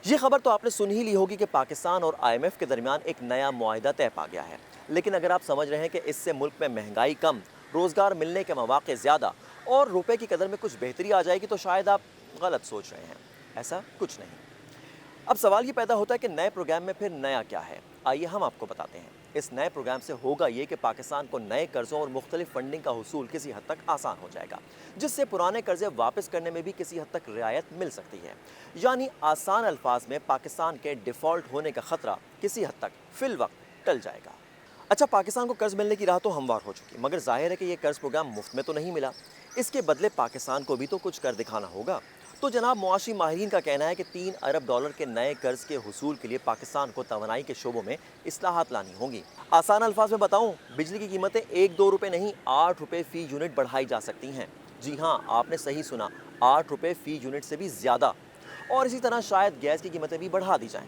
یہ خبر تو آپ نے سن ہی لی ہوگی کہ پاکستان اور IMF کے درمیان ایک نیا معاہدہ طے پا گیا ہے، لیکن اگر آپ سمجھ رہے ہیں کہ اس سے ملک میں مہنگائی کم، روزگار ملنے کے مواقع زیادہ اور روپے کی قدر میں کچھ بہتری آ جائے گی تو شاید آپ غلط سوچ رہے ہیں۔ ایسا کچھ نہیں۔ اب سوال یہ پیدا ہوتا ہے کہ نئے پروگرام میں پھر نیا کیا ہے؟ آئیے ہم آپ کو بتاتے ہیں۔ اس نئے پروگرام سے ہوگا یہ کہ پاکستان کو نئے قرضوں اور مختلف فنڈنگ کا حصول کسی حد تک آسان ہو جائے گا، جس سے پرانے قرضے واپس کرنے میں بھی کسی حد تک رعایت مل سکتی ہے۔ یعنی آسان الفاظ میں پاکستان کے ڈیفالٹ ہونے کا خطرہ کسی حد تک فی الوقت ٹل جائے گا۔ اچھا، پاکستان کو قرض ملنے کی راہ تو ہموار ہو چکی، مگر ظاہر ہے کہ یہ قرض پروگرام مفت میں تو نہیں ملا۔ اس کے بدلے پاکستان کو بھی تو کچھ کر دکھانا ہوگا۔ تو جناب، معاشی ماہرین کا کہنا ہے کہ $3 ارب کے نئے قرض کے حصول کے لیے پاکستان کو توانائی کے شعبوں میں اصلاحات لانی ہوں گی۔ آسان الفاظ میں بتاؤں، بجلی کی قیمتیں 1-2 روپے نہیں، 8 روپے فی یونٹ بڑھائی جا سکتی ہیں۔ جی ہاں، آپ نے صحیح سنا، 8 روپے فی یونٹ سے بھی زیادہ۔ اور اسی طرح شاید گیس کی قیمتیں بھی بڑھا دی جائیں۔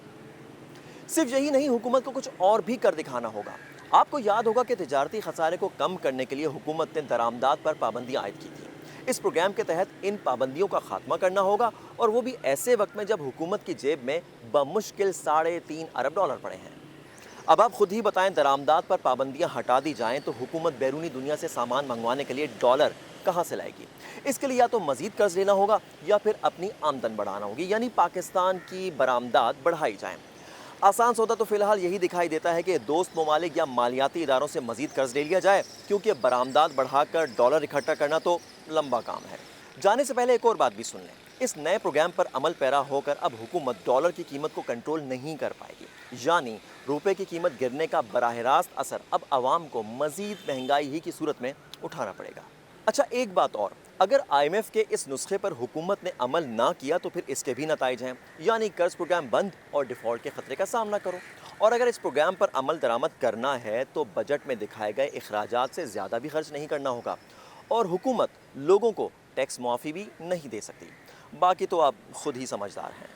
صرف یہی نہیں، حکومت کو کچھ اور بھی کر دکھانا ہوگا۔ آپ کو یاد ہوگا کہ تجارتی خسارے کو کم کرنے کے لیے حکومت نے درآمدات پر پابندیاں عائد کی تھیں۔ اس پروگرام کے تحت ان پابندیوں کا خاتمہ کرنا ہوگا، اور وہ بھی ایسے وقت میں جب حکومت کی جیب میں بمشکل $3.5 ارب پڑے ہیں۔ اب آپ خود ہی بتائیں، درآمدات پر پابندیاں ہٹا دی جائیں تو حکومت بیرونی دنیا سے سامان منگوانے کے لیے ڈالر کہاں سے لائے گی؟ اس کے لیے یا تو مزید قرض لینا ہوگا یا پھر اپنی آمدن بڑھانا ہوگی، یعنی پاکستان کی برآمدات بڑھائی جائیں۔ آسان سودا تو فی الحال یہی دکھائی دیتا ہے کہ دوست ممالک یا مالیاتی اداروں سے مزید قرض لے لیا جائے، کیونکہ برآمدات بڑھا کر ڈالر اکٹھا کرنا تو لمبا کام ہے۔ جانے سے پہلے ایک اور بات بھی سن لیں، اس نئے پروگرام پر عمل پیرا ہو کر اب حکومت ڈالر کی قیمت کو کنٹرول نہیں کر پائے گی، یعنی روپے کی قیمت گرنے کا براہ راست اثر اب عوام کو مزید مہنگائی ہی کی صورت میں اٹھانا پڑے گا۔ اچھا، ایک بات اور، اگر IMF کے اس نسخے پر حکومت نے عمل نہ کیا تو پھر اس کے بھی نتائج ہیں، یعنی قرض پروگرام بند اور ڈیفالٹ کے خطرے کا سامنا کرو۔ اور اگر اس پروگرام پر عمل درآمد کرنا ہے تو بجٹ میں دکھائے گئے اخراجات سے زیادہ بھی خرچ نہیں کرنا ہوگا، اور حکومت لوگوں کو ٹیکس معافی بھی نہیں دے سکتی۔ باقی تو آپ خود ہی سمجھدار ہیں۔